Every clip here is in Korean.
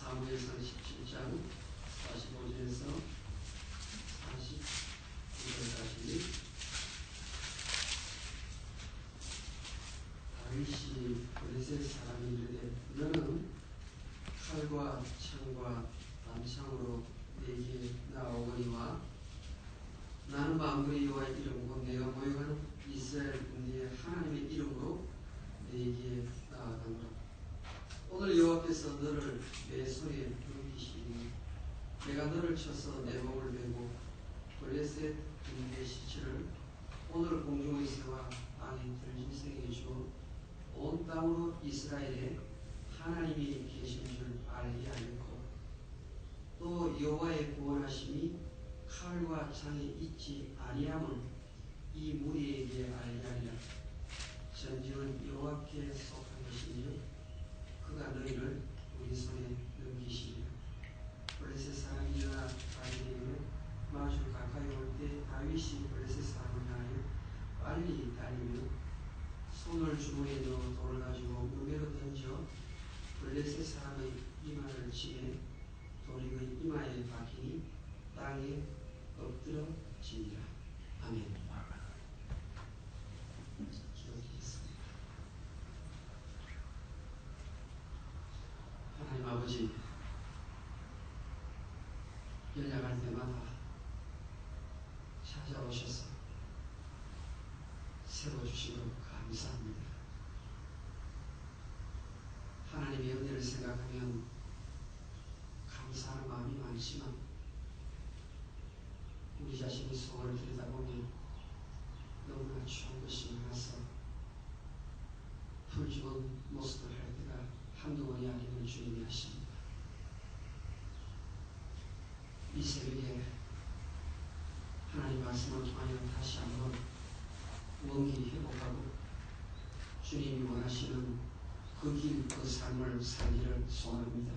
사무엘상 17장 45절에서 49절까지 다윗이 블레셋 사람이 이르되 너는 칼과 창과 단창으로 내게 나오거니와 나는 만군의 여호와의 이름으로 내가 모욕하는 이스라엘 군대의 하나님의 이름으로 내게 나아가노라. 오늘 여호와께서 너를 내 손에 넘기시니 내가 너를 쳐서 내 목을 베고 블레셋 군대의 시체를 오늘 공중에서와 땅에 들짐승에게 주어 온 땅으로 이스라엘에 하나님이 계신 줄 알게 하였고 또 여호와의 구원하심이 칼과 창에 있지 아니함을 이 무리에게 알게 하리라. 전쟁은 여호와께 속한 것이니 그가 너희를 우리 손에 넘기시리라. 블레셋 사람이 일어나 다윗에게 마주 가까이 올 때 다윗이 블레셋 사람을 향하여 빨리 달리며 손을 주머니에 넣어 돌을 가지고 무게로 던져 블레셋 사람의 이마를 치매 돌이 그 이마에 박히니 땅에 엎드러지니라. 아멘. 기도드리겠습니다. 하나님 아버지, 연약할 때마다 찾아오셔서 세워주시고 감사합니다. 하나님의 은혜를 생각하면 감사하는 마음이 많지만 우리 자신의 속을 들여다보면 너무나 추한 것이 많아서 풀죽은 모습을 할 때가 한두 번이 아니면 주님이 하십니다. 이 새벽에 하나님 말씀을 통하여 다시 한번 원기 회복하고 주님이 원하시는 그 길, 그 삶을 살기를 소원합니다.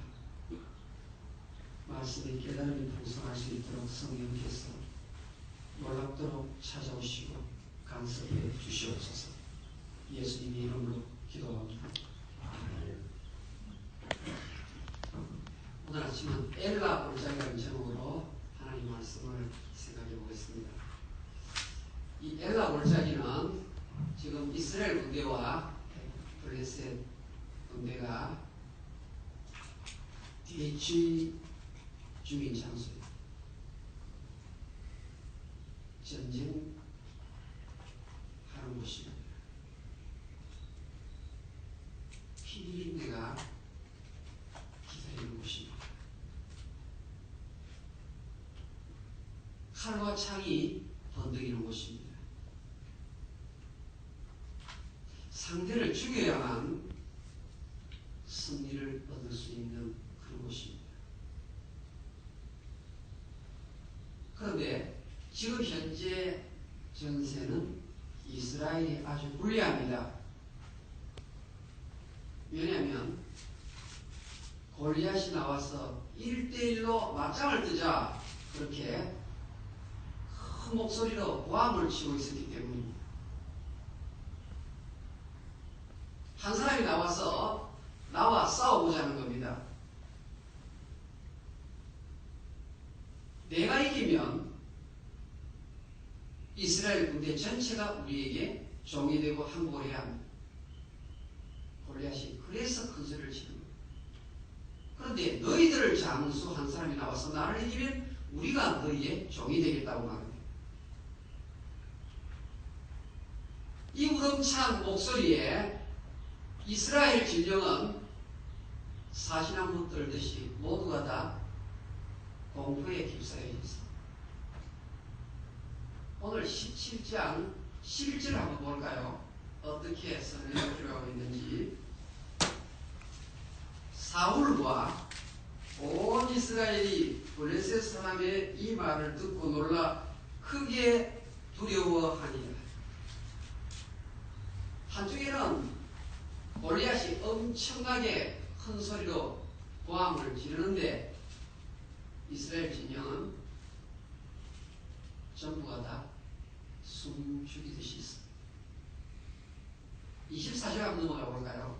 말씀의 깨달음이 풍성할 수 있도록 성령께서 놀랍도록 찾아오시고 간섭해 주시옵소서. 예수님의 이름으로 기도합니다. 오늘 아침은 엘라 올장이라는 제목으로 하나님 말씀을 생각해 보겠습니다. 이 엘라 올장이는 지금 이스라엘 군대와 블레셋 군대가 대치 중인 장소예요. 전쟁하는 곳입니다. 피리린내가 기다리는 곳입니다. 칼과 창이 번득이는 곳입니다. 상대를 죽여야만 승리를 얻을 수 있는 그런 곳입니다. 그런데 지금 현재 전세는 이스라엘이 아주 불리합니다. 왜냐하면 골리앗이 나와서 1대1로 맞짱을 뜨자 그렇게 큰 목소리로 고함을 치고 있었기 때문입니다. 한 사람이 나와서 나와 싸워보자 하는 겁니다. 내가 이기면 이스라엘 군대 전체가 우리에게 종이 되고 항복을 해야 합니다. 골리앗이 그래서 큰 소리를 치는 거예요. 그런데 너희들을 장수 한 사람이 나와서 나를 이기면 우리가 너희의 종이 되겠다고 말합니다. 이 우렁찬 목소리에 이스라엘 진영은 사시나무 떨듯이 모두가 다 공포에 휩싸여 있습니다. 오늘 17장 11절을 한번 볼까요? 어떻게 설명을 필요하고 있는지. 사울과 온 이스라엘이 블레셋 사람의 이 말을 듣고 놀라 크게 두려워하니라. 한쪽에는 골리앗이 엄청나게 큰 소리로 고함을 지르는데 이스라엘 진영은 전부가 다 숨죽이듯이 있습니다. 24절 한번 넘어가 볼까요?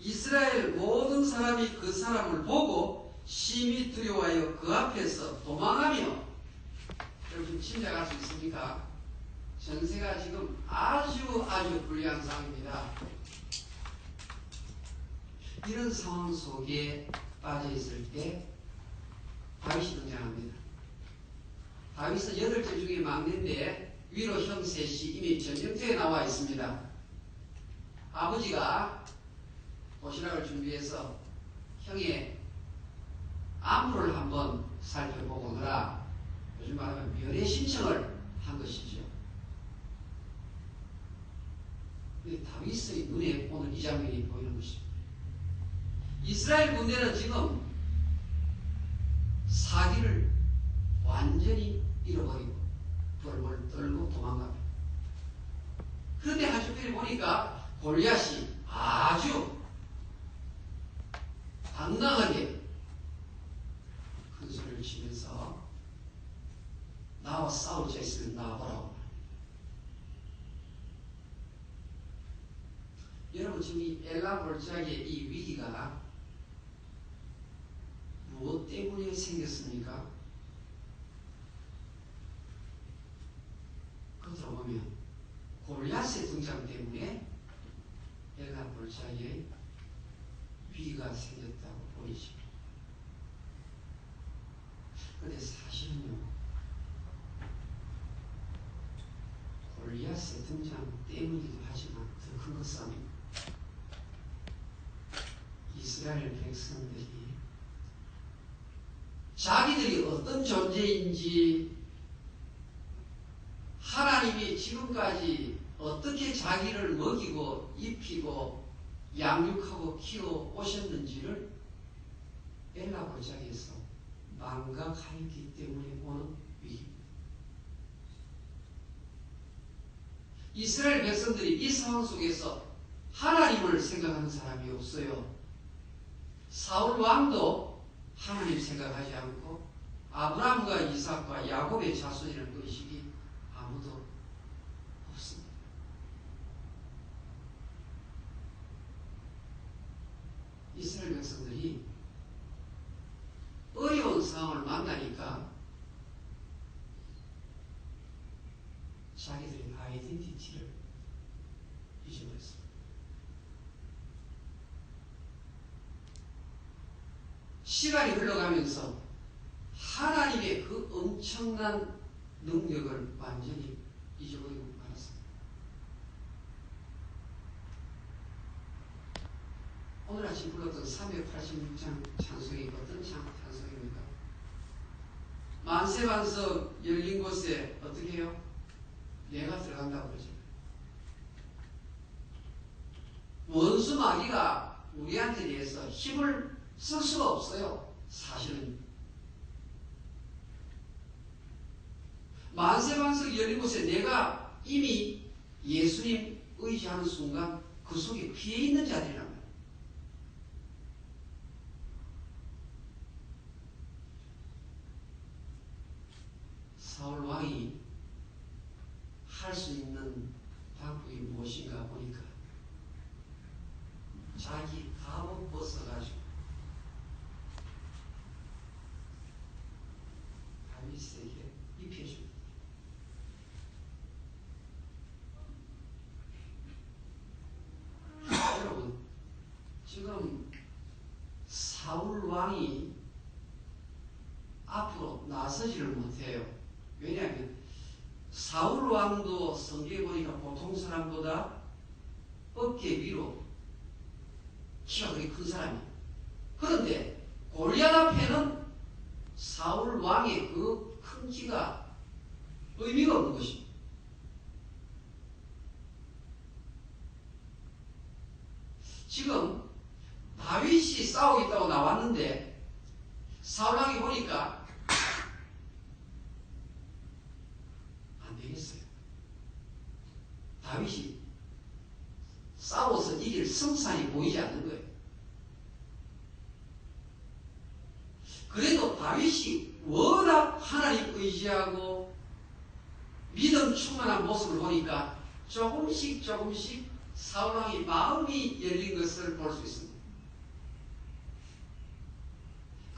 이스라엘 모든 사람이 그 사람을 보고 심히 두려워하여 그 앞에서 도망하며, 여러분 짐작할 수 있습니까? 전세가 지금 아주 불리한 상황입니다. 이런 상황 속에 빠져 있을 때 다윗이 등장합니다. 다윗은 8째 중에 막내인데 위로 형 셋이 이미 전쟁터에 나와 있습니다. 아버지가 도시락을 준비해서 형의 안부를 한번 살펴보고 오느라, 요즘 말하면 면회 신청을 한 것이죠. 근데 다윗의 눈에 오늘 이 장면이 보이는 것입니다. 이스라엘 군대는 지금 사기를 완전히 잃어버리고 벌벌 떨고 도망갑니다. 그런데 한쪽편에 보니까 골리앗이 아주 당당하게 큰 소리를 치면서 나와 싸울 자 있으면 나와보라고. 여러분 지금 이 엘라 골짜기의 이 위기가 무엇 때문에 생겼습니까? 겉으로 보면 골리앗의 등장 때문에 엘라 골짜기에 위기가 생겼다고 보이죠. 그런데 사실은요, 골리앗의 등장 때문이기도 하지만 더 큰 것은 이스라엘 백성들이 자기들이 어떤 존재인지, 하나님이 지금까지 어떻게 자기를 먹이고 입히고 양육하고 키워 오셨는지를 엘라 골짜기에서 망각하였기 때문에 오는 위기입니다. 이스라엘 백성들이 이 상황 속에서 하나님을 생각하는 사람이 없어요. 사울 왕도 하나님 생각하지 않고 아브라함과 이삭과 야곱의 자손이라는 의식이 아무도 없습니다. 이스라엘 백성들이 어려운 상황을 만나니까 자기들의 아이덴티티를 잊어버렸습니다. 시간이 흘러가면서 하나님의 그 엄청난 능력을 완전히 잊어버리고 말았습니다. 오늘 아침 불렀던 386장 찬송이 어떤 찬송입니까? 만세반석 열린 곳에 어떻게 해요? 내가 들어간다고 그러죠. 원수 마귀가 우리한테 대해서 힘을 쓸 수가 없어요. 사실은 만세반석 열린 곳에 내가 이미 예수님 의지하는 순간 그 속에 피해 있는 자들이란 말이에요. 사울 왕이 할 수 있는 방법이 무엇인가 보니까 자기 갑옷 벗어가지고 다윗에게 입혀줍니다. 여러분, 지금 사울 왕이 앞으로 나서지를 못해요. 왜냐하면 사울 왕도 성경에 보니까 보통 사람보다 어깨 위로 키가 그리 큰 사람이에요. 그런데 골리앗 앞에는 사울 왕의 그 큰 키가 의미가 없는 것입니다. 지금 다윗이 싸우겠다고 나왔는데 사울 왕이 보니까 안 되겠어요. 다윗이 싸워서 이길 승산이 보이지 않는 거예요. 그래도 다윗이 워낙 하나님 의지하고 믿음 충만한 모습을 보니까 조금씩 사울 왕이 마음이 열린 것을 볼 수 있습니다.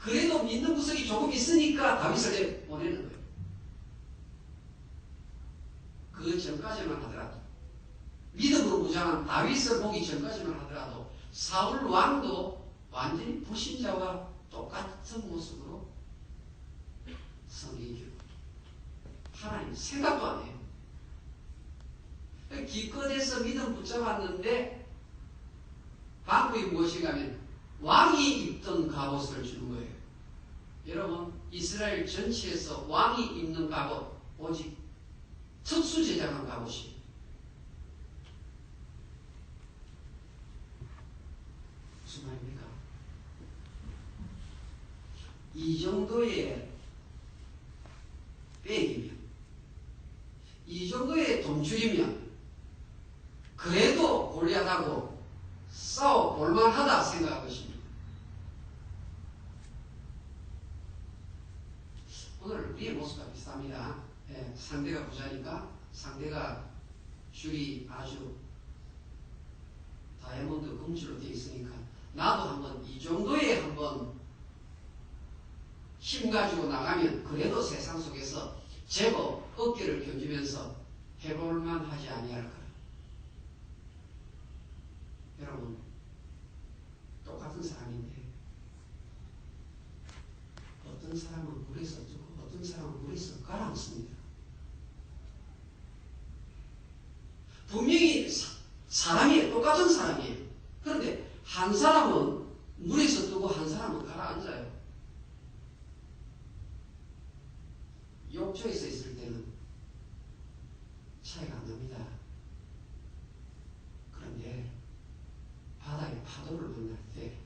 그래도 믿는 구석이 조금 있으니까 다윗을 보내는 거예요. 그 전까지만 하더라도, 믿음으로 무장한 다윗을 보기 전까지만 하더라도 사울 왕도 완전히 불신자와 똑같은 모습으로 성경이 기록. 하나님 생각도 안 해요. 기껏해서 믿음 붙잡았는데 방법이 무엇인가 하면 왕이 입던 갑옷을 주는 거예요. 여러분, 이스라엘 전체에서 왕이 입는 갑옷 오직 특수 제작한 갑옷이. 무슨 말입니까? 이 정도의 백이면, 이 정도의 돈줄이면 그래도 골리앗하고 싸워 볼만하다 생각할 것입니다. 오늘 우리의 모습과 비슷합니다. 예, 상대가 부자니까, 상대가 줄이 아주 다이아몬드 금줄로 되어 있으니까 나도 한번 이 정도의 한번 힘 가지고 나가면 그래도 세상 속에서 제법 어깨를 견주면서 해볼만 하지 아니할까. 여러분, 똑같은 사람인데 어떤 사람은 물에서 뜨고 어떤 사람은 물에서 가라앉습니다. 분명히 사람이 똑같은 사람이에요. 그런데 한 사람은 물에서 뜨고 한 사람은 가라앉아요. 욕조에서 있을 때는 차이가 안 납니다. 그런데 바다의 파도를 만날 때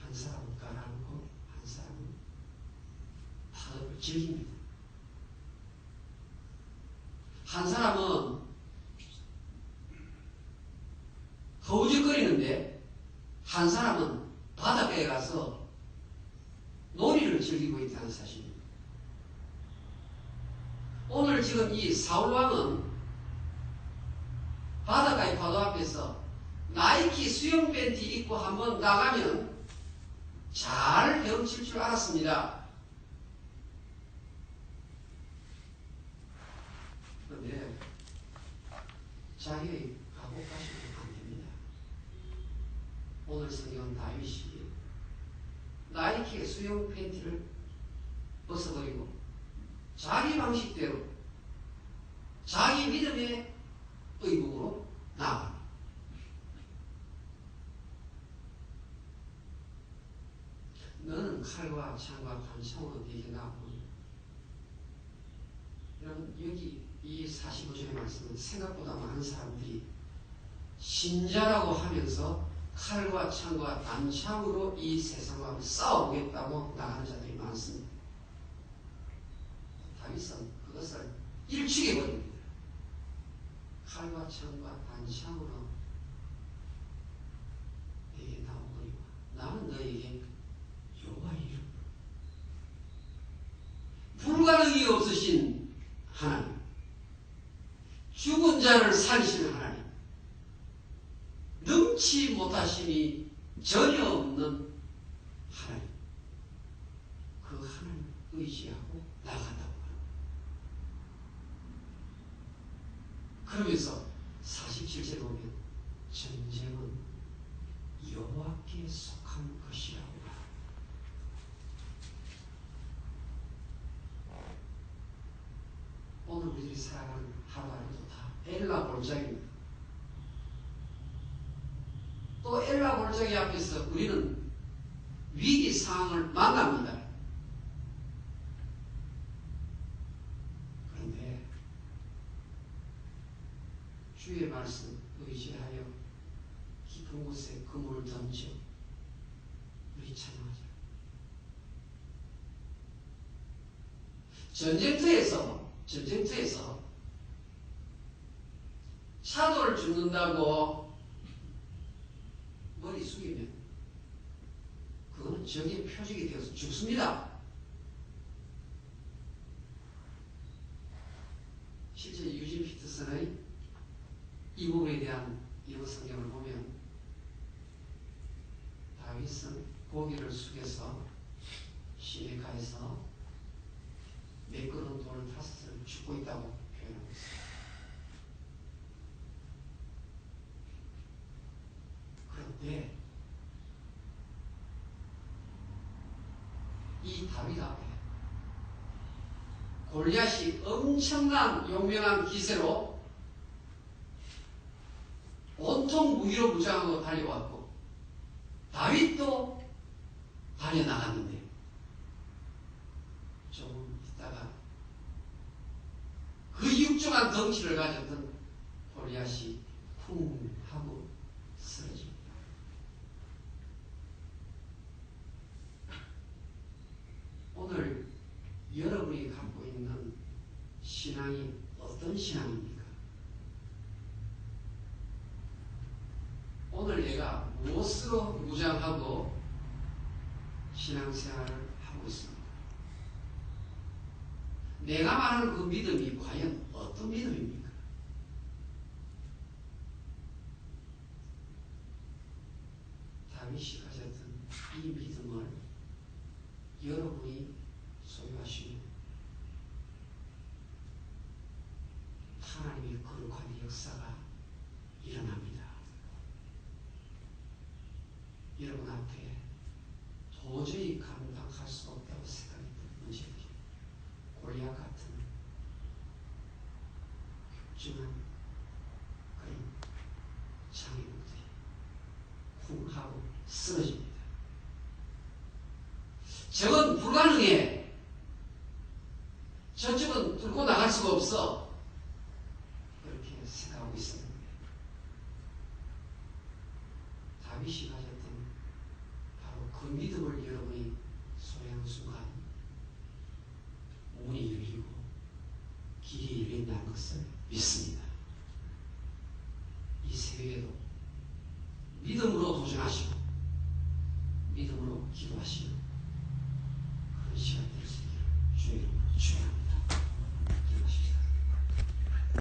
한 사람은 가라앉고 한 사람은 파도를 즐깁니다. 한 사람은 허우적거리는데 한 사람은 바닷가에 가서 놀이를 즐기고 있다는 사실입니다. 오늘 지금 이 사울왕은 바닷가의 파도 앞에서 나이키 수영 팬티 입고 한번 나가면 잘 헤엄칠 줄 알았습니다. 그런데 자기의 각오 가시면 안 됩니다. 오늘 성경은 다윗이 나이키의 수영 팬티를 벗어버리고 자기 방식대로 자기 믿음의 의복으로 나아갑니다. 너는 칼과 창과 관창으로 네게 나아오니. 여러분, 여기 이 45절의 말씀은 생각보다 많은 사람들이 신자라고 하면서 칼과 창과 단창으로 이 세상과 싸워보겠다고 나가는 자들이 많습니다. 다윗은 그것을 일축해버립니다. 칼과 창과 단창으로 내게 나오거니와 나는 너에게 여호와의 이름, 불가능이 없으신 하나님, 죽은 자를 살리시는 하나님, 능치 못하심이 전혀 없는 하나님, 그 하나님을 의지하고 나간다고 합니다. 그러면서 47절에 보면 전쟁은 여호와께 속한 것이라고 합니다. 오늘 우리들이 살아가는 하루하루도 다 엘라 골짜기입니다. 또 엘라 골짜기 앞에서 우리는 위기 상황을 만납니다. 그런데 주의 말씀 의지하여 깊은 곳에 그물을 던져 우리 찬양하자. 전쟁터에서 차도를 죽는다고 머리 숙이면 그거는 적의 표적이 되어서 죽습니다. 실제 유진 피터슨의 이 부분에 대한 영어 성경을 보면 다윗은 고개를 숙여서 시내가에서 매끄러운 돌 5을 줍고 있다고 표현하고 있습니다. 그런데 이 다윗 앞에 골리앗이 엄청난 용맹한 기세로 온통 무기로 무장하고 달려왔고 다윗도 달려나갔는데 조금 있다가 그 육중한 덩치를 가졌던 골리앗이 쿵 하고 쓰러집니다. 오늘 여러분이 갖고 있는 신앙이 어떤 신앙입니까? 오늘 내가 무엇으로 무장하고 신앙생활을 하고 있습니다. 내가 말하는 그 믿음이 과연 어떤 믿음입니까? 다윗이 가졌던 이 믿음을 여러분이 소유하시면 하나님의 거룩한 역사가 일어납니다. 여러분 앞에 도저히 감당할 수 없다고 생각했던 문제들이 골리앗 같은 육중한 그런 장애물들이 쿵 하고 쓰러집니다. 저건 불가능해. 저쪽은 뚫고 나갈 수가 없어. 그렇게 생각하고 있었는데 다윗이 가졌던 바로 그 믿음을 여러분이 소유하는 순간 문이 열리고 길이 열린다는 것을 믿습니다. 이 새벽에도 믿음으로 도전하시고 믿음으로 기도하시는 그런 시간 될 수 있습니다.